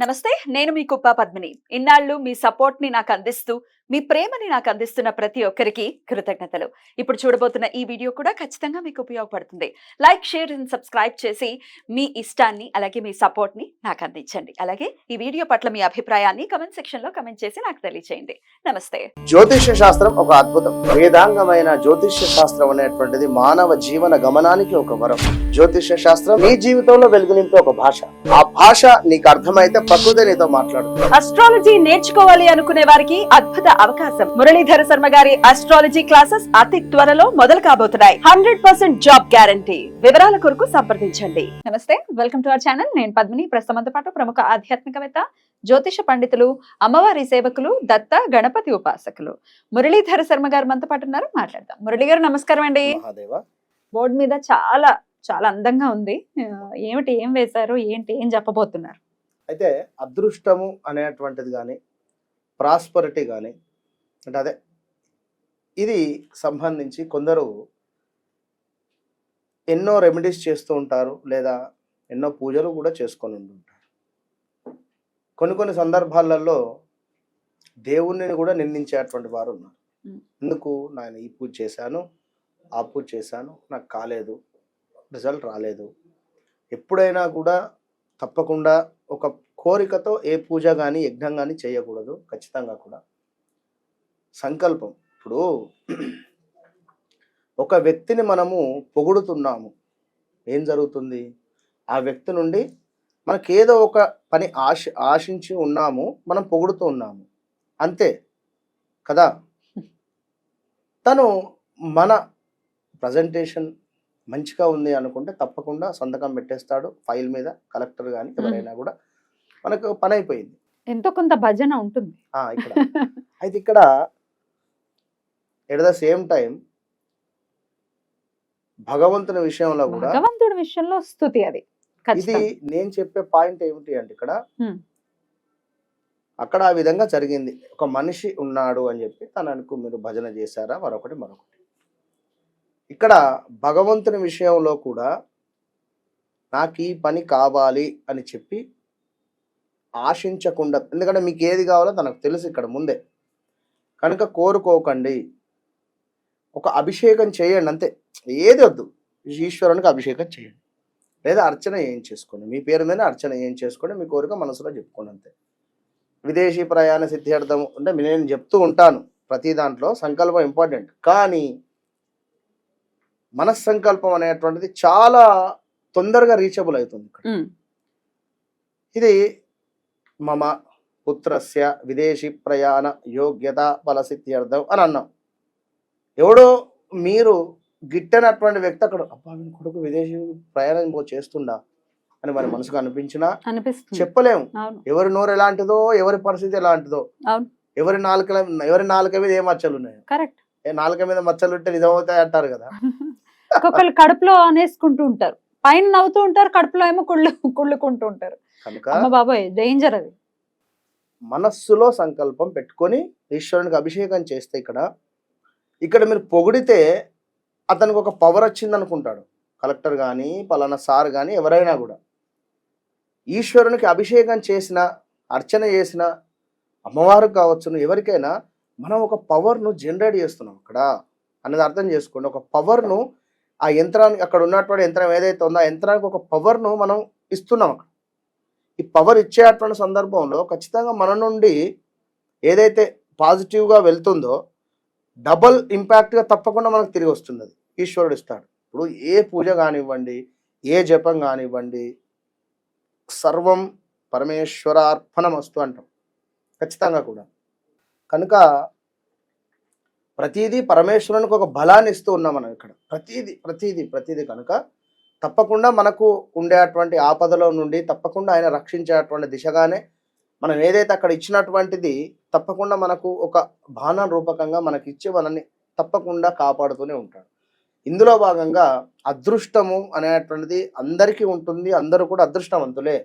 నమస్తే, నేను మీ కుప్ప పద్మిని. ఇన్నాళ్ళు మీ సపోర్ట్‌ని నాకందిస్తూ, మీ ప్రేమని నాకందిస్తున్న ప్రతి ఒక్కరికి కృతజ్ఞతలు. ఇప్పుడు చూడబోతున్న ఈ వీడియో కూడా ఖచ్చితంగా మీకు ఉపయోగపడుతుంది. లైక్, షేర్ అండ్ సబ్స్క్రైబ్ చేసి మీ ఇష్టాన్ని అలాగే మీ సపోర్ట్‌ని నాకందించండి. అలాగే ఈ వీడియో పట్ల మీ అభిప్రాయాన్ని కామెంట్ సెక్షన్‌లో కామెంట్ చేసి నాకు తెలియజేయండి. నమస్తే. జ్యోతిష్య శాస్త్రం ఒక అద్భుతం. వేదాంగమైన జ్యోతిష్య శాస్త్రం అనేటువంటిది మానవ జీవన గమనానికి ఒక వరం. జ్యోతిష్య శాస్త్రం నీ జీవితంలో వెలుగునింపే ఒక భాష. ఆ భాష నీకు అర్థమైతే ప్రకృతి నీతో మాట్లాడుతుంది. అస్ట్రాలజీ నేర్చుకోవాలి అనుకునే వారికి అద్భుత అవకాశం. మురళీధర శర్మ గారి అస్ట్రాలజీ క్లాసెస్ అతి త్వరలో మొదలు కాబోతున్నాయి. 100% జాబ్ గ్యారంటీ. వివరాల కొరకు సంప్రదించండి. నమస్తే, వెల్కమ్ టు అవర్ ఛానల్. నేను పద్మిని. ప్రస్తుతంతో పాటు ప్రముఖ ఆధ్యాత్మికవేత్త, జ్యోతిష పండితులు, అమ్మవారి సేవకులు, దత్త గణపతి ఉపాసకులు మురళీధర శర్మ గారు మనతో పాటు ఉన్నారు. మాట్లాడదాం. మురళి గారు నమస్కారం అండి. బోర్డు మీద చాలా చాలా అందంగా ఉంది. ఏమిటి, ఏం వేశారు, ఏంటి, ఏం చెప్పబోతున్నారు? అయితే అదృష్టము అనేటువంటిది కానీ, ప్రాస్పరిటీ కానీ, అంటే అదే ఇది సంబంధించి కొందరు ఎన్నో రెమెడీస్ చేస్తూ ఉంటారు, లేదా ఎన్నో పూజలు కూడా చేసుకొని ఉంటుంటారు. కొన్ని సందర్భాలలో దేవుణ్ణి కూడా నిందించేటువంటి వారు ఉన్నారు. ఎందుకు నేను ఈ పూజ చేశాను, ఆ పూజ చేశాను, నాకు కాలేదు, రిజల్ట్ రాలేదు. ఎప్పుడైనా కూడా తప్పకుండా ఒక కోరికతో ఏ పూజ కానీ యజ్ఞం కానీ చేయకూడదు. ఖచ్చితంగా కూడా సంకల్పం. ఇప్పుడు ఒక వ్యక్తిని మనము పొగుడుతున్నాము, ఏం జరుగుతుంది? ఆ వ్యక్తి నుండి మనకేదో ఒక పని ఆశించి ఉన్నాము, మనం పొగుడుతూ ఉన్నాము, అంతే కదా. తను మన ప్రజెంటేషన్ మంచిగా ఉంది అనుకుంటే తప్పకుండా సంతకం పెట్టేస్తాడు ఫైల్ మీద, కలెక్టర్ కానీ ఎవరైనా కూడా. మనకు పని అయిపోయింది. ఎంతో కొంత భజన ఉంటుంది ఇక్కడ. అయితే ఇక్కడ ఎట్ ద సేమ్ టైం భగవంతుని విషయంలో కూడా, భగవంతుడి విషయంలో స్తుతి. అది ఇది నేను చెప్పే పాయింట్ ఏమిటి అంటే, ఇక్కడ అక్కడ ఆ విధంగా జరిగింది. ఒక మనిషి ఉన్నాడు అని చెప్పి తనకు మీరు భజన చేశారా, మరొకటి. ఇక్కడ భగవంతుని విషయంలో కూడా నాకు ఈ పని కావాలి అని చెప్పి ఆశించకుండా, ఎందుకంటే మీకు ఏది కావాలో తనకు తెలుసు ఇక్కడ ముందే, కనుక కోరుకోకండి. ఒక అభిషేకం చేయండి అంతే, ఏది వద్దు. ఈశ్వరునికి అభిషేకం చేయండి, లేదా అర్చన ఏం చేసుకోండి, మీ పేరు మీద అర్చన ఏం చేసుకోండి, మీ కోరిక మనసులో చెప్పుకోండి అంతే. విదేశీ ప్రయాణ సిద్ధార్థం అంటే నేను చెప్తూ ఉంటాను, ప్రతి దాంట్లో సంకల్పం ఇంపార్టెంట్. కానీ మనస్సంకల్పం అనేటువంటిది చాలా తొందరగా రీచబుల్ అవుతుంది. ఇది మమ పుత్రస్య విదేశీ ప్రయాణ యోగ్యత ఫలసిద్ధ్యర్థం అని అన్నాం. ఎవడో మీరు గిట్టనటువంటి వ్యక్తి అక్కడ, అబ్బా వీని కొడుకు విదేశీ ప్రయాణం చేస్తుండా అని మన మనసుకు అనిపించినా చెప్పలేము. ఎవరి నోరు ఎలాంటిదో, ఎవరి పరిస్థితి ఎలాంటిదో, ఎవరి నాలుక మీద ఏ మచ్చలు ఉన్నాయో. నాలుక మీద మచ్చలు ఉంటే నిజమవుతాయి అంటారు కదా. ఒక్కొక్కరు కడుపులో అనేసుకుంటూ ఉంటారు, పైన నవ్వుతూ ఉంటారు, కడుపులో ఏమో కుళ్ళుకుంటూ ఉంటారు. కనుక బాబాయ్ డేంజర్ అది. మనస్సులో సంకల్పం పెట్టుకొని ఈశ్వరునికి అభిషేకం చేస్తే ఇక్కడ మీరు పొగిడితే అతనికి ఒక పవర్ వచ్చింది అనుకుంటాడు. కలెక్టర్ కానీ, పలానా సార్ కానీ, ఎవరైనా కూడా ఈశ్వరునికి అభిషేకం చేసిన, అర్చన చేసిన, అమ్మవారు కావచ్చును, ఎవరికైనా మనం ఒక పవర్ను జనరేట్ చేస్తున్నాం అక్కడ అనేది అర్థం చేసుకోండి. ఒక పవర్ను ఆ యంత్రానికి, అక్కడ ఉన్నటువంటి యంత్రం ఏదైతే ఉందో ఆ యంత్రానికి ఒక పవర్ను మనం ఇస్తున్నాం అక్కడ. ఈ పవర్ ఇచ్చేటువంటి సందర్భంలో ఖచ్చితంగా మన నుండి ఏదైతే పాజిటివ్గా వెళ్తుందో డబల్ ఇంపాక్ట్గా తప్పకుండా మనకు తిరిగి వస్తుంది. అది ఈశ్వరుడు ఇస్తాడు. ఇప్పుడు ఏ పూజ కానివ్వండి, ఏ జపం కానివ్వండి, సర్వం పరమేశ్వరార్పణమస్తు అంటాం ఖచ్చితంగా కూడా. కనుక ప్రతిదీ పరమేశ్వరునికి ఒక బలాన్ని ఇస్తూ ఉన్నాం మనం ఇక్కడ. ప్రతిదీ కనుక తప్పకుండా మనకు ఉండేటువంటి ఆపదలో నుండి తప్పకుండా ఆయన రక్షించేటువంటి దిశగానే మనం ఏదైతే అక్కడ ఇచ్చినటువంటిది తప్పకుండా మనకు ఒక బాణ రూపకంగా మనకి ఇచ్చి మనల్ని తప్పకుండా కాపాడుతూనే ఉంటాడు. ఇందులో భాగంగా అదృష్టము అనేటువంటిది అందరికీ ఉంటుంది, అందరూ కూడా అదృష్టవంతులే.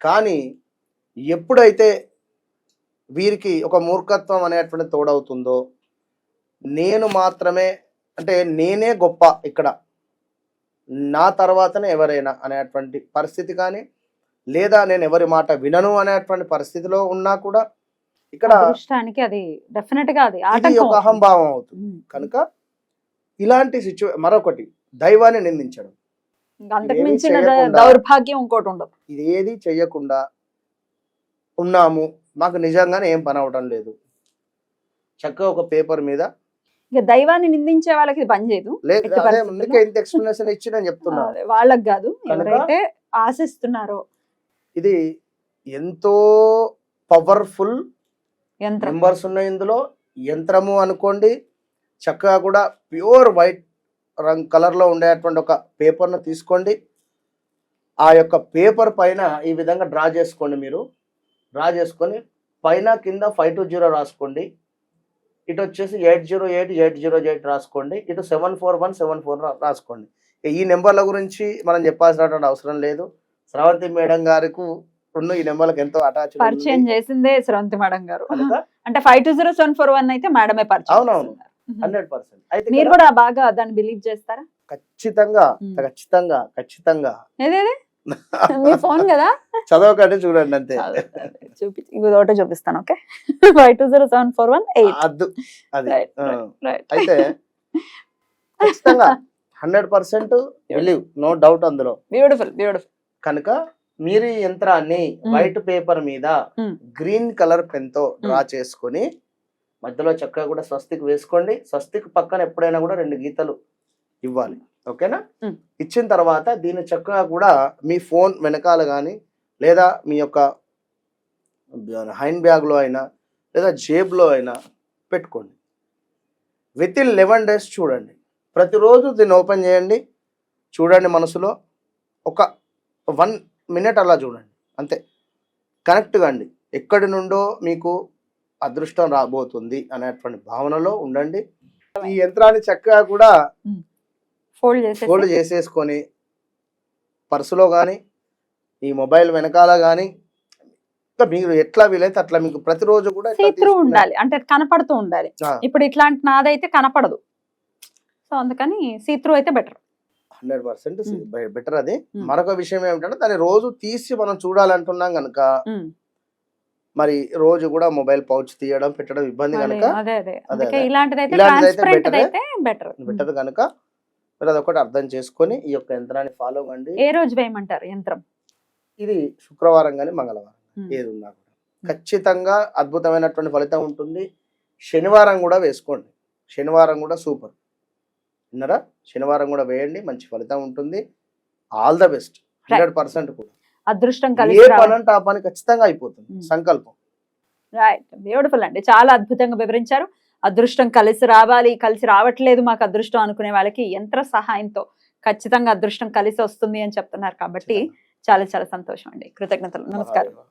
కానీ ఎప్పుడైతే వీరికి ఒక మూర్ఖత్వం అనేటువంటిది తోడవుతుందో, నేను మాత్రమే, అంటే నేనే గొప్ప ఇక్కడ, నా తర్వాతనే ఎవరైనా అనేటువంటి పరిస్థితి కానీ, లేదా నేను ఎవరి మాట వినను అనేటువంటి పరిస్థితిలో ఉన్నా కూడా ఇక్కడ అదృష్టానికి అది డెఫినెట్ గా అది ఇది ఆటంకం ఒక అవుతుంది. అహంభావం అవుతుంది. ఉమ్. కనుక ఇలాంటి మరొకటి దైవాన్ని నిందించడం. ఇంకా అంతకు ఇదేమీ మించిన చేయకుండా- దౌర్భాగ్యం ఇంకోటి ఉండదు. ఇది ఏది చెయ్యకుండా ఉన్నాము, మాకు నిజంగానే ఏం పని అవడం లేదు, చక్కగా ఒక పేపర్ మీద ఇక దైవాన్ని నిందించే వాళ్ళకి ఇది పని చేయదు. లేదు. ఎట్టి అదే పరిస్థితుల్లో. అందుకే ఇంత ఎక్స్ప్లెనేషన్ ఇచ్చి నేను చెప్తున్నా. అదే, వాళ్ళకి కాదు, కనుక- ఎవరైతే ఆశిస్తున్నారో ఇది ఎంతో పవర్ఫుల్ యంత్రం. నెంబర్స్ ఉన్నాయి ఇందులో. యంత్రము అనుకోండి, చక్కగా కూడా ప్యూర్ వైట్ కలర్లో ఉండేటువంటి ఒక పేపర్ను తీసుకోండి. ఆ యొక్క పేపర్ పైన ఈ విధంగా డ్రా చేసుకోండి. మీరు డ్రా చేసుకొని పైన కింద 520 రాసుకోండి. ఇటు వచ్చేసి 808 రాసుకోండి. ఇటు 74174 రాసుకోండి. ఈ నెంబర్ల గురించి మనం చెప్పాల్సినటువంటి అవసరం లేదు. స్రవంతి మేడం గారికి ఉన్న ఈ నెంబర్లకు ఎంతో అటాచ్ పరిచయం చేసిందే స్రవంతి మేడం గారు. కనుక అంటే 520741 అయితే మేడమే పరిచయం అవునవును. చేస్తున్నారు. 100%. అయితే మీరు ఇక్కడ కూడా బాగా దాన్ని బిలీవ్ చేస్తారా? ఖచ్చితంగా ఉమ్. ఖచ్చితంగా ఖచ్చితంగా ఏదేది మీ ఫోన్ కదా, చదవకండి, చూడండి అంతే. చూపి ఇది ఒకటే చూపిస్తాను. ఓకే, 520741 అద్దు అది. Right, ఆ. right. అయితే ఖచ్చితంగా 100% బిలీవ్, నో డౌట్ అందులో. Beautiful beautiful. కనుక మీరు ఈ యంత్రాన్ని వైట్ పేపర్ మీద Hmm. గ్రీన్ కలర్ పెన్ తో డ్రా చేసుకొని మధ్యలో చక్కగా కూడా స్వస్తిక్ వేసుకోండి. స్వస్తిక్ పక్కన ఎప్పుడైనా కూడా 2 గీతలు ఇవ్వాలి. ఓకేనా? Hmm. ఇచ్చిన తర్వాత దీన్ని చక్కగా కూడా మీ ఫోన్ వెనకాల కానీ లేదా మీ యొక్క హ్యాండ్ బ్యాగ్లో అయినా లేదా జేబులో అయినా పెట్టుకోండి. విత్ ఇన్ 11 days చూడండి. ప్రతిరోజు దీన్ని ఓపెన్ చేయండి, చూడండి, మనసులో ఒక 1 minute అలా చూడండి, అంతే. కనెక్ట్ కండి. ఎక్కడి నుండో మీకు అదృష్టం రాబోతుంది అనేటువంటి భావనలో ఉండండి. ఈ యంత్రాన్ని చక్కగా కూడా ఫోల్డ్ చేసి ఫోల్డ్ చేసేసుకొని పర్సులో కానీ ఈ మొబైల్ వెనకాల కానీ మీరు ఎట్లా వీలైతే అట్లా మీకు ప్రతిరోజు కూడా ఇట్లా సీత్రూ తీసుకునే- ఉండాలి, అంటే కనపడుతూ ఉండాలి. ఆ, ఇప్పుడు ఇట్లాంటి నాదైతే కనపడదు, సో అందుకని సీత్రూ అయితే బెటర్. 100% Hmm. బెటర్ అది. Hmm. మరొక విషయం ఏమిటంటే దాన్ని రోజు తీసి మనం చూడాలంటున్నాం కనుక మరి రోజు కూడా మొబైల్ పౌచ్ తీయడం పెట్టడం ఇబ్బంది కనుక అదే అదే, అదే, అందుకే అదే. ఇలాంటిదైతే ఇలాంటిదైతే ట్రాన్స్పరెంట్ better. అయితే బెటర్. బెటర్ కనుక మీరు అదొకటి అర్థం చేసుకొని ఈ యొక్క యంత్రాన్ని ఫాలో కండి. ఏ రోజు వేయమంటారు యంత్రం? ఇది శుక్రవారం కానీ మంగళవారం Hmm. ఏది ఉన్నా కూడా ఖచ్చితంగా అద్భుతమైనటువంటి ఫలితం ఉంటుంది. శనివారం కూడా వేసుకోండి. శనివారం కూడా సూపర్. విన్నారా? శనివారం కూడా వేయండి, మంచి ఫలితం ఉంటుంది. All the best. 100% కూడా అదృష్టం ఏ కలిసి పని అంటే ఆ పని ఖచ్చితంగా అయిపోతుంది. Hmm. సంకల్పం. రైట్, బ్యూటిఫుల్ అండి, చాలా అద్భుతంగా వివరించారు. అదృష్టం కలిసి రావాలి, కలిసి రావట్లేదు మాకు అదృష్టం అనుకునే వాళ్ళకి యంత్ర సహాయంతో ఖచ్చితంగా అదృష్టం కలిసి వస్తుంది అని చెప్తున్నారు కాబట్టి చాలా చాలా సంతోషం అండి. కృతజ్ఞతలు, నమస్కారం.